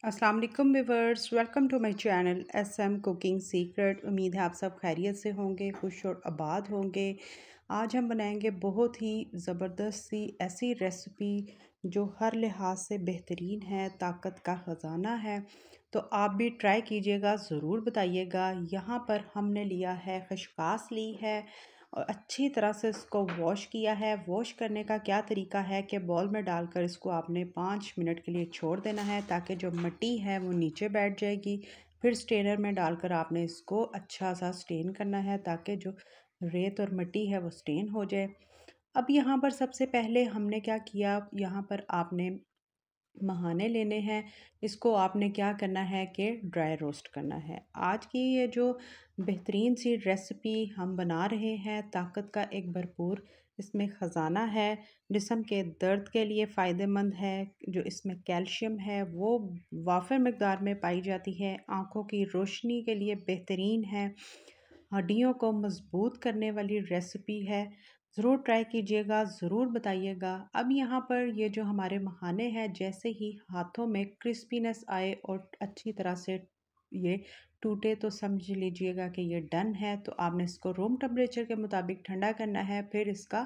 अस्सलाम वालेकुम viewers, welcome to my channel SM cooking secret. उम्मीद है आप सब खैरियत से होंगे, खुश और आबाद होंगे। आज हम बनाएंगे बहुत ही ज़बरदस्त सी ऐसी रेसिपी जो हर लिहाज से बेहतरीन है, ताकत का ख़जाना है। तो आप भी ट्राई कीजिएगा, ज़रूर बताइएगा। यहाँ पर हमने लिया है, खशकास ली है और अच्छी तरह से इसको वॉश किया है। वॉश करने का क्या तरीका है कि बॉल में डालकर इसको आपने 5 मिनट के लिए छोड़ देना है, ताकि जो मिट्टी है वो नीचे बैठ जाएगी। फिर स्ट्रेनर में डालकर आपने इसको अच्छा सा स्टेन करना है, ताकि जो रेत और मिट्टी है वो स्टेन हो जाए। अब यहाँ पर सबसे पहले हमने क्या किया, यहाँ पर आपने महाने लेने हैं। इसको आपने क्या करना है कि ड्राई रोस्ट करना है। आज की ये जो बेहतरीन सी रेसिपी हम बना रहे हैं, ताकत का एक भरपूर इसमें ख़जाना है। जिस्म के दर्द के लिए फ़ायदेमंद है। जो इसमें कैल्शियम है वो वाफिर मकदार में पाई जाती है। आँखों की रोशनी के लिए बेहतरीन है। हड्डियों को मज़बूत करने वाली रेसिपी है। ज़रूर ट्राई कीजिएगा, ज़रूर बताइएगा। अब यहाँ पर ये जो हमारे मखाने हैं, जैसे ही हाथों में क्रिस्पीनेस आए और अच्छी तरह से ये टूटे, तो समझ लीजिएगा कि ये डन है। तो आपने इसको रूम टेम्परेचर के मुताबिक ठंडा करना है, फिर इसका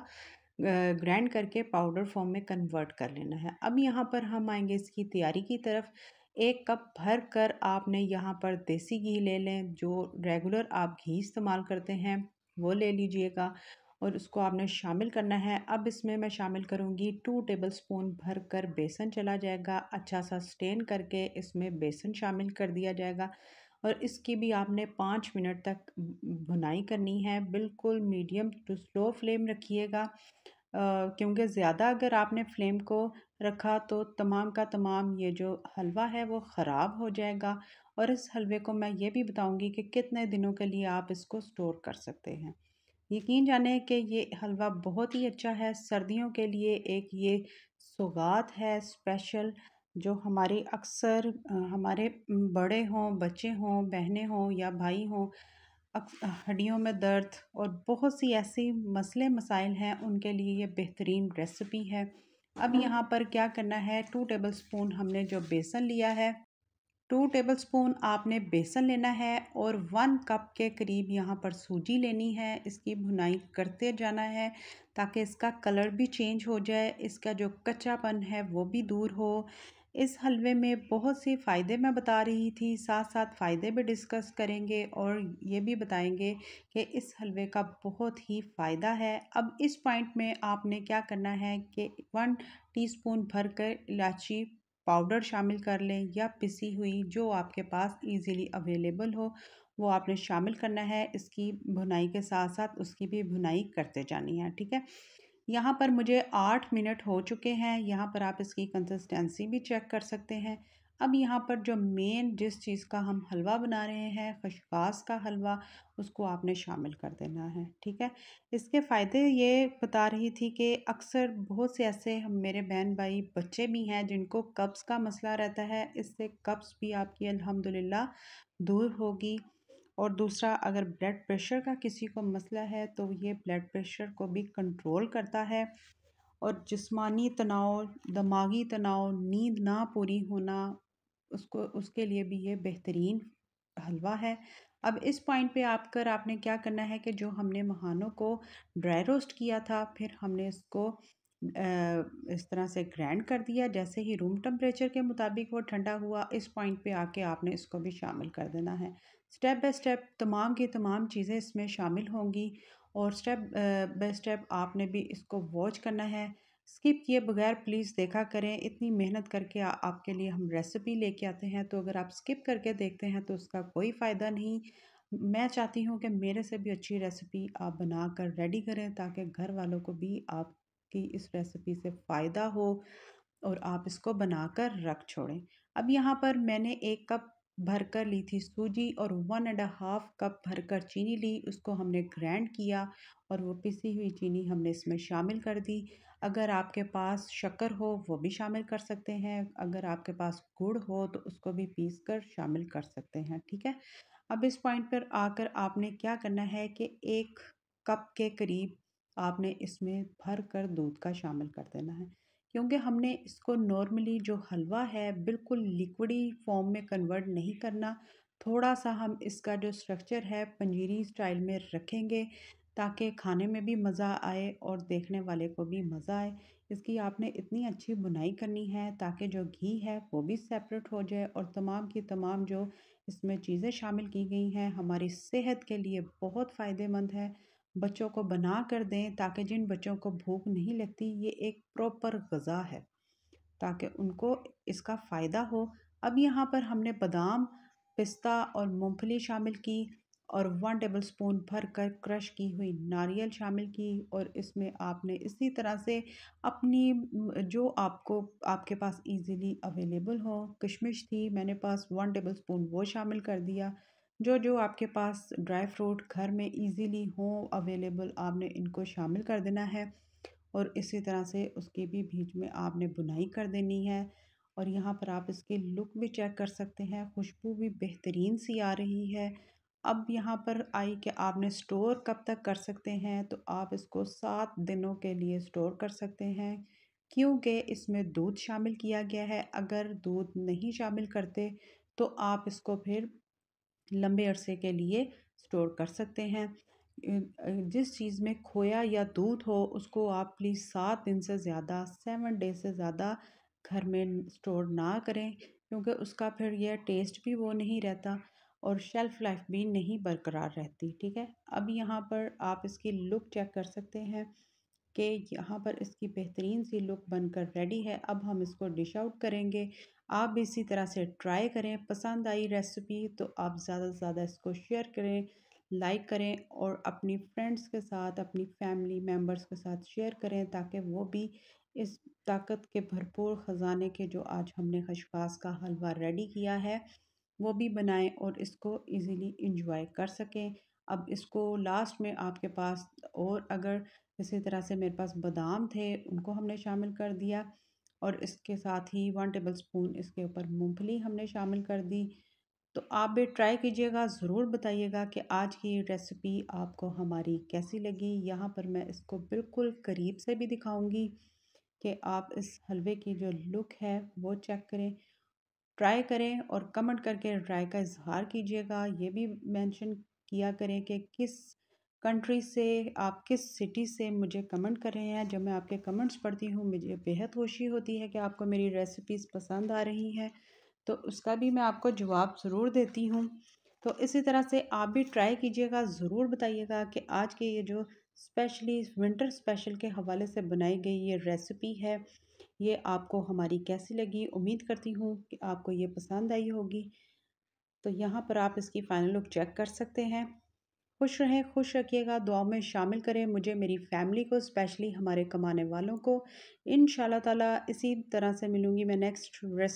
ग्राइंड करके पाउडर फॉर्म में कन्वर्ट कर लेना है। अब यहाँ पर हम आएंगे इसकी तैयारी की तरफ। 1 कप भर कर आपने यहाँ पर देसी घी ले लें। जो रेगुलर आप घी इस्तेमाल करते हैं वो ले लीजिएगा और उसको आपने शामिल करना है। अब इसमें मैं शामिल करूँगी 2 टेबलस्पून भर कर बेसन चला जाएगा। अच्छा सा स्टेन करके इसमें बेसन शामिल कर दिया जाएगा और इसकी भी आपने 5 मिनट तक भुनाई करनी है। बिल्कुल मीडियम टू स्लो फ्लेम रखिएगा, क्योंकि ज़्यादा अगर आपने फ्लेम को रखा तो तमाम का तमाम ये जो हलवा है वो ख़राब हो जाएगा। और इस हलवे को मैं ये भी बताऊंगी कि कितने दिनों के लिए आप इसको स्टोर कर सकते हैं। यकीन जाने कि ये हलवा बहुत ही अच्छा है सर्दियों के लिए। एक ये सौगात है स्पेशल, जो हमारी अक्सर हमारे बड़े हों, बच्चे हों, बहनें हों या भाई हों, हड्डियों में दर्द और बहुत सी ऐसी मसले मसाइल हैं, उनके लिए ये बेहतरीन रेसिपी है। अब यहाँ पर क्या करना है, 2 टेबलस्पून हमने जो बेसन लिया है, 2 टेबलस्पून आपने बेसन लेना है और 1 कप के करीब यहाँ पर सूजी लेनी है। इसकी भुनाई करते जाना है ताकि इसका कलर भी चेंज हो जाए, इसका जो कच्चापन है वो भी दूर हो। इस हलवे में बहुत से फ़ायदे मैं बता रही थी, साथ साथ फ़ायदे भी डिस्कस करेंगे और ये भी बताएंगे कि इस हलवे का बहुत ही फ़ायदा है। अब इस पॉइंट में आपने क्या करना है कि 1 टीस्पून भरकर इलायची पाउडर शामिल कर लें, या पिसी हुई जो आपके पास इजीली अवेलेबल हो वो आपने शामिल करना है। इसकी भुनाई के साथ साथ उसकी भी भुनाई करते जानी है, ठीक है। यहाँ पर मुझे 8 मिनट हो चुके हैं। यहाँ पर आप इसकी कंसिस्टेंसी भी चेक कर सकते हैं। अब यहाँ पर जो मेन जिस चीज़ का हम हलवा बना रहे हैं, खशकास का हलवा, उसको आपने शामिल कर देना है, ठीक है। इसके फ़ायदे ये बता रही थी कि अक्सर बहुत से ऐसे हम मेरे बहन भाई बच्चे भी हैं जिनको कब्ज़ का मसला रहता है। इससे कब्ज़ भी आपकी अल्हम्दुलिल्लाह दूर होगी। और दूसरा, अगर ब्लड प्रेशर का किसी को मसला है तो ये ब्लड प्रेशर को भी कंट्रोल करता है। और जिस्मानी तनाव, दिमागी तनाव, नींद ना पूरी होना, उसको उसके लिए भी ये बेहतरीन हलवा है। अब इस पॉइंट पे आकर आपने क्या करना है कि जो हमने मखानों को ड्राई रोस्ट किया था, फिर हमने इसको इस तरह से ग्राइंड कर दिया। जैसे ही रूम टेम्परेचर के मुताबिक वो ठंडा हुआ, इस पॉइंट पे आके आपने इसको भी शामिल कर देना है। स्टेप बाय स्टेप तमाम की तमाम चीज़ें इसमें शामिल होंगी और स्टेप बाय स्टेप आपने भी इसको वॉच करना है। स्किप किए बगैर प्लीज़ देखा करें। इतनी मेहनत करके आपके लिए हम रेसिपी लेके आते हैं, तो अगर आप स्किप करके देखते हैं तो उसका कोई फ़ायदा नहीं। मैं चाहती हूँ कि मेरे से भी अच्छी रेसिपी आप बना कर रेडी करें, ताकि घर वालों को भी आपकी इस रेसिपी से फ़ायदा हो और आप इसको बनाकर रख छोड़ें। अब यहाँ पर मैंने 1 कप भरकर ली थी सूजी और 1 एंड हाफ कप भरकर चीनी ली। उसको हमने ग्राइंड किया और वो पिसी हुई चीनी हमने इसमें शामिल कर दी। अगर आपके पास शक्कर हो वो भी शामिल कर सकते हैं। अगर आपके पास गुड़ हो तो उसको भी पीस कर शामिल कर सकते हैं, ठीक है। अब इस पॉइंट पर आकर आपने क्या करना है कि 1 कप के करीब आपने इसमें भर कर दूध का शामिल कर देना है। क्योंकि हमने इसको नॉर्मली जो हलवा है बिल्कुल लिक्विडी फॉर्म में कन्वर्ट नहीं करना। थोड़ा सा हम इसका जो स्ट्रक्चर है पंजीरी स्टाइल में रखेंगे ताकि खाने में भी मज़ा आए और देखने वाले को भी मज़ा आए। इसकी आपने इतनी अच्छी बुनाई करनी है ताकि जो घी है वो भी सेपरेट हो जाए और तमाम की तमाम जो इसमें चीज़ें शामिल की गई हैं हमारी सेहत के लिए बहुत फ़ायदेमंद है। बच्चों को बना कर दें ताकि जिन बच्चों को भूख नहीं लगती ये एक प्रॉपर ग़िज़ा है ताकि उनको इसका फ़ायदा हो। अब यहाँ पर हमने बादाम, पिस्ता और मूंगफली शामिल की और 1 टेबलस्पून भर कर क्रश की हुई नारियल शामिल की और इसमें आपने इसी तरह से अपनी जो आपको आपके पास इजीली अवेलेबल हो, किशमिश थी मैंने पास 1 टेबलस्पून वो शामिल कर दिया। जो जो आपके पास ड्राई फ्रूट घर में इजीली हो अवेलेबल आपने इनको शामिल कर देना है और इसी तरह से उसके भी बीच में आपने बुनाई कर देनी है। और यहाँ पर आप इसकी लुक भी चेक कर सकते हैं, खुशबू भी बेहतरीन सी आ रही है। अब यहाँ पर आई कि आपने स्टोर कब तक कर सकते हैं, तो आप इसको 7 दिनों के लिए स्टोर कर सकते हैं क्योंकि इसमें दूध शामिल किया गया है। अगर दूध नहीं शामिल करते तो आप इसको फिर लंबे अरसे के लिए स्टोर कर सकते हैं। जिस चीज़ में खोया या दूध हो उसको आप प्लीज़ 7 दिन से ज़्यादा 7 डे से ज़्यादा घर में स्टोर ना करें क्योंकि उसका फिर यह टेस्ट भी वो नहीं रहता और शेल्फ़ लाइफ भी नहीं बरकरार रहती। ठीक है, अब यहाँ पर आप इसकी लुक चेक कर सकते हैं कि यहाँ पर इसकी बेहतरीन सी लुक बनकर रेडी है। अब हम इसको डिश आउट करेंगे। आप भी इसी तरह से ट्राई करें। पसंद आई रेसिपी तो आप ज़्यादा से ज़्यादा इसको शेयर करें, लाइक करें और अपनी फ्रेंड्स के साथ, अपनी फैमिली मेम्बर्स के साथ शेयर करें ताकि वो भी इस ताकत के भरपूर ख़जाने के जो आज हमने खशखास का हलवा रेडी किया है वो भी बनाएं और इसको इजीली इंजॉय कर सकें। अब इसको लास्ट में आपके पास और अगर इसी तरह से मेरे पास बादाम थे उनको हमने शामिल कर दिया और इसके साथ ही 1 टेबलस्पून इसके ऊपर मूंगफली हमने शामिल कर दी। तो आप भी ट्राई कीजिएगा, ज़रूर बताइएगा कि आज की रेसिपी आपको हमारी कैसी लगी। यहाँ पर मैं इसको बिल्कुल करीब से भी दिखाऊंगी कि आप इस हलवे की जो लुक है वो चेक करें, ट्राई करें और कमेंट करके राय का इज़हार कीजिएगा। ये भी मेंशन किया करें कि किस कंट्री से आप किस सिटी से मुझे कमेंट कर रहे हैं। जब मैं आपके कमेंट्स पढ़ती हूँ मुझे बेहद खुशी होती है कि आपको मेरी रेसिपीज़ पसंद आ रही हैं, तो उसका भी मैं आपको जवाब ज़रूर देती हूँ। तो इसी तरह से आप भी ट्राई कीजिएगा, ज़रूर बताइएगा कि आज के ये जो स्पेशली विंटर स्पेशल के हवाले से बनाई गई ये रेसिपी है ये आपको हमारी कैसी लगी। उम्मीद करती हूँ कि आपको ये पसंद आई होगी। तो यहाँ पर आप इसकी फ़ाइनल लुक चेक कर सकते हैं। खुश रहें, खुश रखिएगा, दुआ में शामिल करें मुझे, मेरी फैमिली को, स्पेशली हमारे कमाने वालों को। इंशाल्लाह ताला इसी तरह से मिलूँगी मैं नेक्स्ट रेसिपी